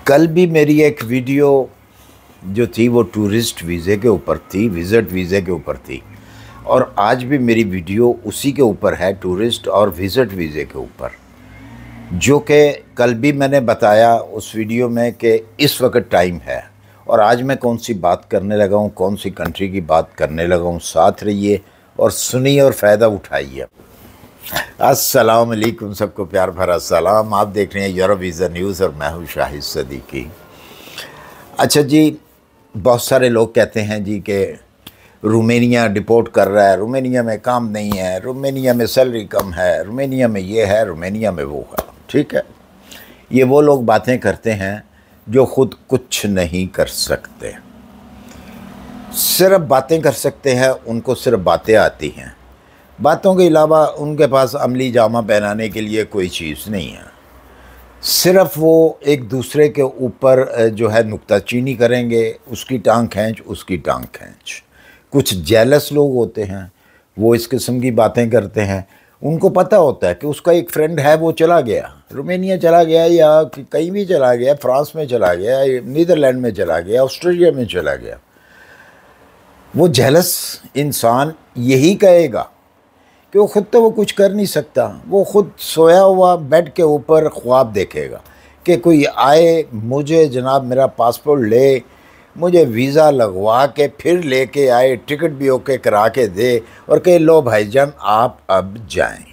कल भी मेरी एक वीडियो जो थी वो टूरिस्ट वीज़े के ऊपर थी, विज़िट वीज़े के ऊपर थी, और आज भी मेरी वीडियो उसी के ऊपर है, टूरिस्ट और विज़िट वीज़े के ऊपर। जो कि कल भी मैंने बताया उस वीडियो में कि इस वक्त टाइम है, और आज मैं कौन सी बात करने लगा हूँ, कौन सी कंट्री की बात करने लगा हूँ। साथ रहिए और सुनिए और फ़ायदा उठाइए। अस्सलाम वालेकुम, सबको प्यार भरा सलाम। आप देख रहे हैं यूरोप वीज़ा न्यूज़ और मैं हूँ शाहिद सदीकी। अच्छा जी, बहुत सारे लोग कहते हैं जी कि रोमानिया डिपोर्ट कर रहा है, रोमानिया में काम नहीं है, रोमानिया में सैलरी कम है, रोमानिया में ये है, रोमानिया में वो है। ठीक है, ये वो लोग बातें करते हैं जो ख़ुद कुछ नहीं कर सकते, सिर्फ बातें कर सकते हैं। उनको सिर्फ बातें आती हैं, बातों के अलावा उनके पास अमली जामा पहनाने के लिए कोई चीज़ नहीं है। सिर्फ वो एक दूसरे के ऊपर जो है नुक्ताचीनी करेंगे, उसकी टांग खींच, उसकी टांग खींच। कुछ जेलस लोग होते हैं, वो इस किस्म की बातें करते हैं। उनको पता होता है कि उसका एक फ्रेंड है, वो चला गया, रोमानिया चला गया या कहीं भी चला गया, फ्रांस में चला गया, नीदरलैंड में चला गया, ऑस्ट्रेलिया में चला गया। वो जेलस इंसान यही कहेगा कि वो ख़ुद तो वो कुछ कर नहीं सकता। वो ख़ुद सोया हुआ बेड के ऊपर ख्वाब देखेगा कि कोई आए, मुझे जनाब मेरा पासपोर्ट ले, मुझे वीज़ा लगवा के फिर लेके आए, टिकट भी ओके करा के दे और कहे लो भाईजान आप अब जाएं,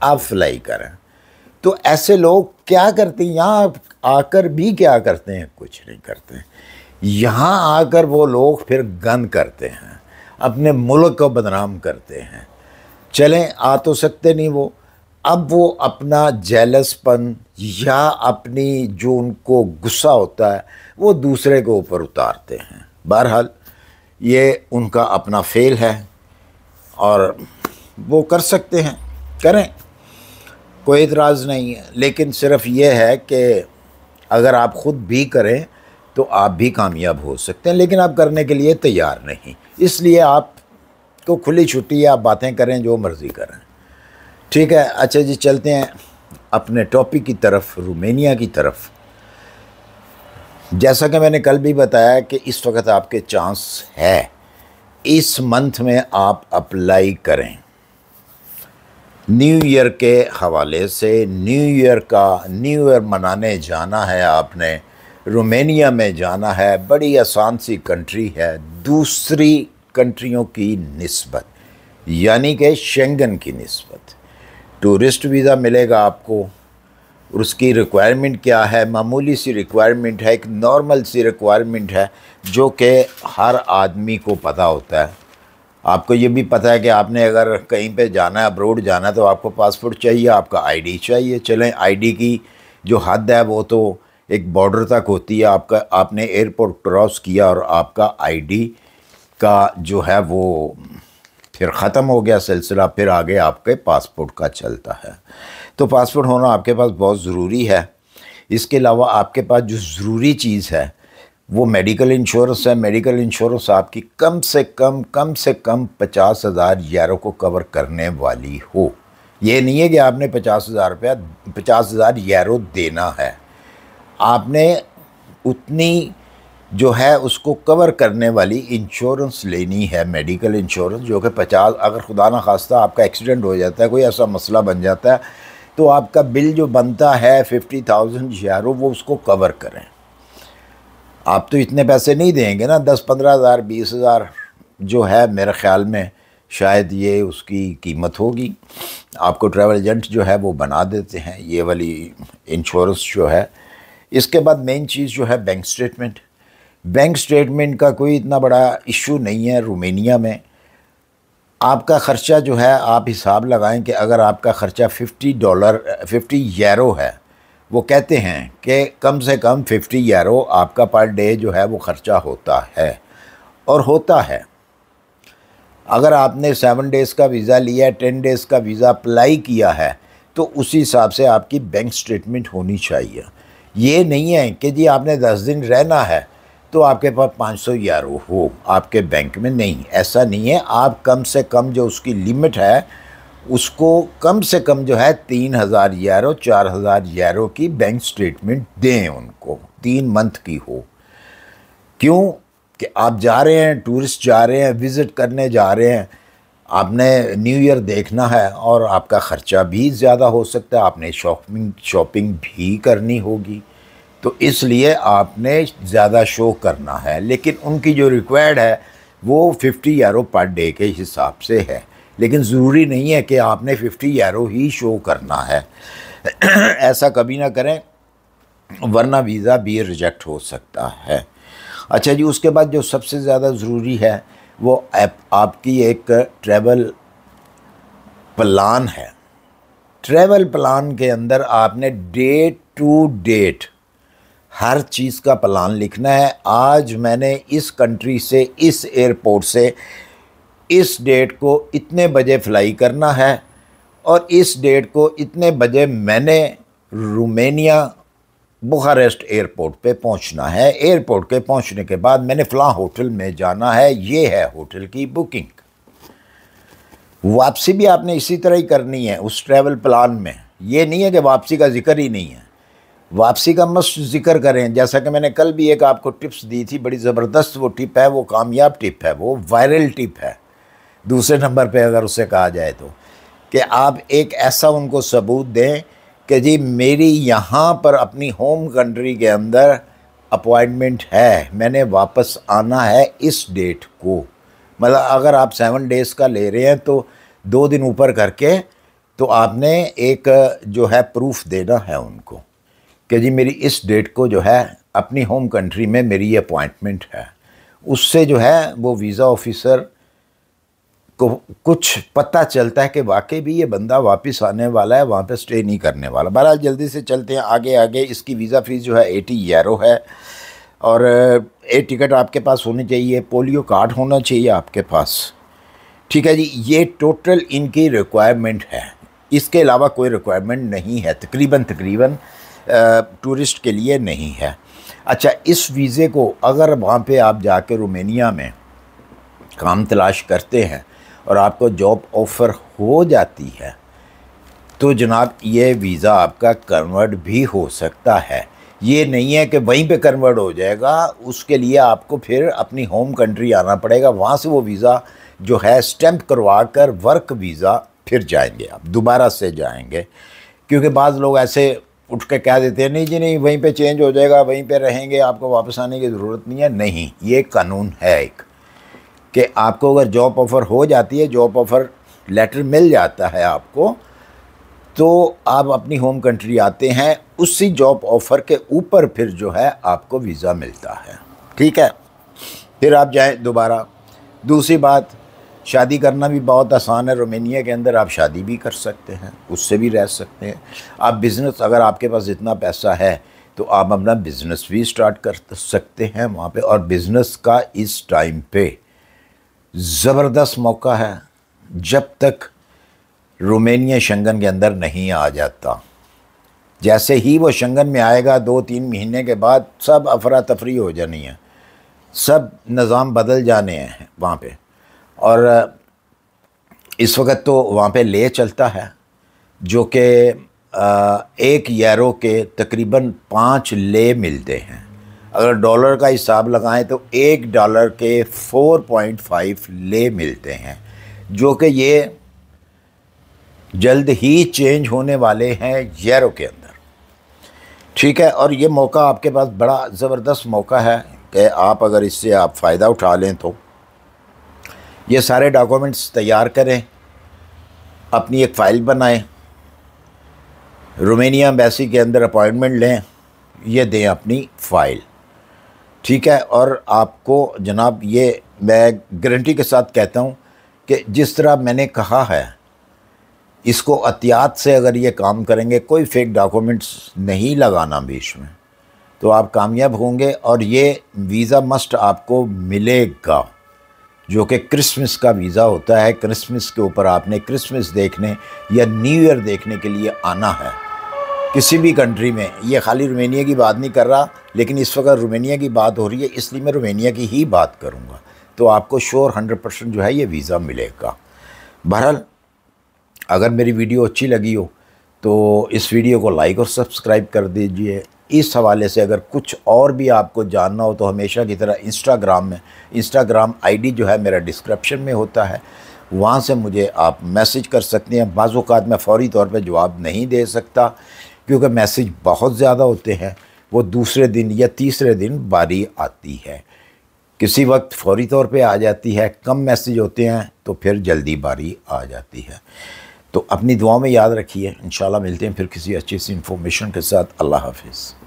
आप फ्लाई करें। तो ऐसे लोग क्या करते हैं, यहाँ आकर भी क्या करते हैं? कुछ नहीं करते। यहाँ आकर वो लोग फिर गंद करते हैं, अपने मुल्क को बदनाम करते हैं। चलें, आ तो सकते नहीं वो, अब वो अपना जेलसपन या अपनी जो उनको गुस्सा होता है वो दूसरे के ऊपर उतारते हैं। बहरहाल ये उनका अपना फेल है और वो कर सकते हैं, करें, कोई इतराज़ नहीं है। लेकिन सिर्फ ये है कि अगर आप ख़ुद भी करें तो आप भी कामयाब हो सकते हैं, लेकिन आप करने के लिए तैयार नहीं, इसलिए आप तो खुली छुट्टी है, आप बातें करें, जो मर्ज़ी करें। ठीक है, अच्छा जी, चलते हैं अपने टॉपिक की तरफ, रोमानिया की तरफ। जैसा कि मैंने कल भी बताया कि इस वक्त आपके चांस है, इस मंथ में आप अप्लाई करें। न्यू ईयर के हवाले से, न्यू ईयर मनाने जाना है आपने, रोमानिया में जाना है। बड़ी आसान सी कंट्री है दूसरी कंट्रियों की निस्बत, यानी कि शेंगन की निस्बत। टूरिस्ट वीज़ा मिलेगा आपको, और उसकी रिक्वायरमेंट क्या है? मामूली सी रिक्वायरमेंट है, एक नॉर्मल सी रिक्वायरमेंट है जो कि हर आदमी को पता होता है। आपको ये भी पता है कि आपने अगर कहीं पे जाना है, अब्रोड जाना है, तो आपको पासपोर्ट चाहिए, आपका आईडी चाहिए। चलें, आईडी की जो हद है वो तो एक बॉर्डर तक होती है। आपने एयरपोर्ट क्रॉस किया और आपका आईडी का जो है वो फिर ख़त्म हो गया सिलसिला, फिर आगे आपके पासपोर्ट का चलता है। तो पासपोर्ट होना आपके पास बहुत ज़रूरी है। इसके अलावा आपके पास जो ज़रूरी चीज़ है वो मेडिकल इंश्योरेंस है। मेडिकल इंश्योरेंस आपकी कम से कम 50,000 यूरो को कवर करने वाली हो। ये नहीं है कि आपने 50,000 यूरो देना है, आपने उतनी जो है उसको कवर करने वाली इंश्योरेंस लेनी है, मेडिकल इंश्योरेंस, जो कि 50, अगर खुदा ना खास्ता आपका एक्सीडेंट हो जाता है, कोई ऐसा मसला बन जाता है, तो आपका बिल जो बनता है 50,000 यूरो, वो उसको कवर करें। आप तो इतने पैसे नहीं देंगे ना, 10-15 हज़ार 20 हज़ार जो है, मेरे ख़्याल में शायद ये उसकी कीमत होगी। आपको ट्रैवल एजेंट जो है वो बना देते हैं ये वाली इंश्योरेंस जो है। इसके बाद मेन चीज़ जो है बैंक स्टेटमेंट। बैंक स्टेटमेंट का कोई इतना बड़ा इशू नहीं है रोमानिया में। आपका ख़र्चा जो है, आप हिसाब लगाएं कि अगर आपका ख़र्चा $50 यूरो है, वो कहते हैं कि कम से कम 50 यूरो आपका पर डे जो है वो ख़र्चा होता है, और होता है। अगर आपने 7 डेज़ का वीज़ा लिया है, 10 डेज़ का वीज़ा अप्लाई किया है, तो उसी हिसाब से आपकी बैंक स्टेटमेंट होनी चाहिए। ये नहीं है कि जी आपने 10 दिन रहना है तो आपके पास 500 यूरो हो आपके बैंक में, नहीं, ऐसा नहीं है। आप कम से कम जो उसकी लिमिट है उसको कम से कम जो है 3,000 यूरो 4,000 यूरो की बैंक स्टेटमेंट दें, उनको 3 मंथ की हो। क्यों कि आप जा रहे हैं, टूरिस्ट जा रहे हैं, विज़िट करने जा रहे हैं, आपने न्यू ईयर देखना है और आपका ख़र्चा भी ज़्यादा हो सकता है, आपने शॉपिंग भी करनी होगी, तो इसलिए आपने ज़्यादा शो करना है। लेकिन उनकी जो रिक्वायर्ड है वो 50 यूरो पर डे के हिसाब से है, लेकिन ज़रूरी नहीं है कि आपने 50 यूरो ही शो करना है। ऐसा कभी ना करें, वरना वीज़ा भी रिजेक्ट हो सकता है। अच्छा जी, उसके बाद जो सबसे ज़्यादा ज़रूरी है वो आपकी एक ट्रैवल प्लान है। ट्रैवल प्लान के अंदर आपने डेट टू डेट हर चीज़ का प्लान लिखना है। आज मैंने इस कंट्री से, इस एयरपोर्ट से इस डेट को इतने बजे फ्लाई करना है और इस डेट को इतने बजे मैंने रोमानिया बुखारेस्ट एयरपोर्ट पे पहुंचना है। एयरपोर्ट के पहुंचने के बाद मैंने फ़लाँ होटल में जाना है, ये है होटल की बुकिंग। वापसी भी आपने इसी तरह ही करनी है उस ट्रैवल प्लान में। ये नहीं है कि वापसी का जिक्र ही नहीं है, वापसी का मस्त जिक्र करें। जैसा कि मैंने कल भी एक आपको टिप्स दी थी, बड़ी ज़बरदस्त वो टिप है, वो कामयाब टिप है, वो वायरल टिप है दूसरे नंबर पे अगर उसे कहा जाए तो, कि आप एक ऐसा उनको सबूत दें कि जी मेरी यहाँ पर अपनी होम कंट्री के अंदर अपॉइंटमेंट है, मैंने वापस आना है इस डेट को। मतलब अगर आप 7 डेज़ का ले रहे हैं तो 2 दिन ऊपर करके तो आपने एक जो है प्रूफ देना है उनको कि जी मेरी इस डेट को जो है अपनी होम कंट्री में मेरी ये अपॉइंटमेंट है। उससे जो है वो वीज़ा ऑफिसर को कुछ पता चलता है कि वाकई भी ये बंदा वापस आने वाला है, वहाँ पे स्टे नहीं करने वाला। बहरहाल जल्दी से चलते हैं आगे। इसकी वीज़ा फ़ीस जो है 80 यूरो है और एक टिकट आपके पास होनी चाहिए, पोलियो कार्ड होना चाहिए आपके पास। ठीक है जी, ये टोटल इनकी रिक्वायरमेंट है, इसके अलावा कोई रिक्वायरमेंट नहीं है, तकरीबन टूरिस्ट के लिए नहीं है। अच्छा, इस वीज़े को अगर वहाँ पे आप जाके रोमानिया में काम तलाश करते हैं और आपको जॉब ऑफ़र हो जाती है तो जनाब ये वीज़ा आपका कन्वर्ट भी हो सकता है। ये नहीं है कि वहीं पे कन्वर्ट हो जाएगा, उसके लिए आपको फिर अपनी होम कंट्री आना पड़ेगा, वहाँ से वो वीज़ा जो है स्टैंप करवा कर वर्क वीज़ा फिर जाएंगे, आप दोबारा से जाएंगे। क्योंकि बाज़ लोग ऐसे उठ के कह देते हैं नहीं जी नहीं वहीं पे चेंज हो जाएगा, वहीं पे रहेंगे, आपको वापस आने की ज़रूरत नहीं है। नहीं, ये कानून है एक कि आपको अगर जॉब ऑफ़र हो जाती है, जॉब ऑफ़र लेटर मिल जाता है आपको, तो आप अपनी होम कंट्री आते हैं, उसी जॉब ऑफ़र के ऊपर फिर जो है आपको वीज़ा मिलता है। ठीक है, फिर आप जाएं दोबारा। दूसरी बात, शादी करना भी बहुत आसान है। रोमानिया के अंदर आप शादी भी कर सकते हैं, उससे भी रह सकते हैं। आप बिज़नेस, अगर आपके पास इतना पैसा है तो आप अपना बिज़नेस भी स्टार्ट कर सकते हैं वहाँ पे। और बिज़नेस का इस टाइम पे ज़बरदस्त मौका है जब तक रोमानिया शेंगन के अंदर नहीं आ जाता। जैसे ही वो शेंगन में आएगा 2-3 महीने के बाद सब अफरा तफरी हो जानी है, सब निज़ाम बदल जाने हैं वहाँ पे। और इस वक्त तो वहाँ पे ले चलता है जो कि 1 यूरो के तकरीबन 5 ले मिलते हैं। अगर डॉलर का हिसाब लगाएं तो $1 के 4.5 ले मिलते हैं, जो कि ये जल्द ही चेंज होने वाले हैं यूरो के अंदर। ठीक है, और ये मौका आपके पास बड़ा ज़बरदस्त मौका है कि आप अगर इससे आप फ़ायदा उठा लें तो ये सारे डॉक्यूमेंट्स तैयार करें, अपनी एक फ़ाइल बनाएं, रोमानिया एम्बेसी के अंदर अपॉइंटमेंट लें, ये दें अपनी फ़ाइल। ठीक है, और आपको जनाब ये मैं गारंटी के साथ कहता हूँ कि जिस तरह मैंने कहा है, इसको एहतियात से अगर ये काम करेंगे, कोई फेक डॉक्यूमेंट्स नहीं लगाना बीच में, तो आप कामयाब होंगे। और ये वीज़ा मस्ट आपको मिलेगा, जो कि क्रिसमस का वीज़ा होता है। क्रिसमस के ऊपर आपने क्रिसमस देखने या न्यू ईयर देखने के लिए आना है किसी भी कंट्री में। ये खाली रोमानिया की बात नहीं कर रहा, लेकिन इस वक्त रोमानिया की बात हो रही है, इसलिए मैं रोमानिया की ही बात करूँगा। तो आपको श्योर 100% जो है ये वीज़ा मिलेगा। बहरहाल अगर मेरी वीडियो अच्छी लगी हो तो इस वीडियो को लाइक और सब्सक्राइब कर दीजिए। इस हवाले से अगर कुछ और भी आपको जानना हो तो हमेशा की तरह इंस्टाग्राम आईडी जो है मेरा डिस्क्रिप्शन में होता है, वहाँ से मुझे आप मैसेज कर सकते हैं। बाज़ औक़ात मैं फ़ौरी तौर पे जवाब नहीं दे सकता क्योंकि मैसेज बहुत ज़्यादा होते हैं, वो दूसरे दिन या तीसरे दिन बारी आती है। किसी वक्त फ़ौरी तौर पे आ जाती है, कम मैसेज होते हैं तो फिर जल्दी बारी आ जाती है। तो अपनी दुआओं में याद रखिए। इंशाल्लाह मिलते हैं फिर किसी अच्छी सी इन्फॉर्मेशन के साथ। अल्लाह हाफ़िज़।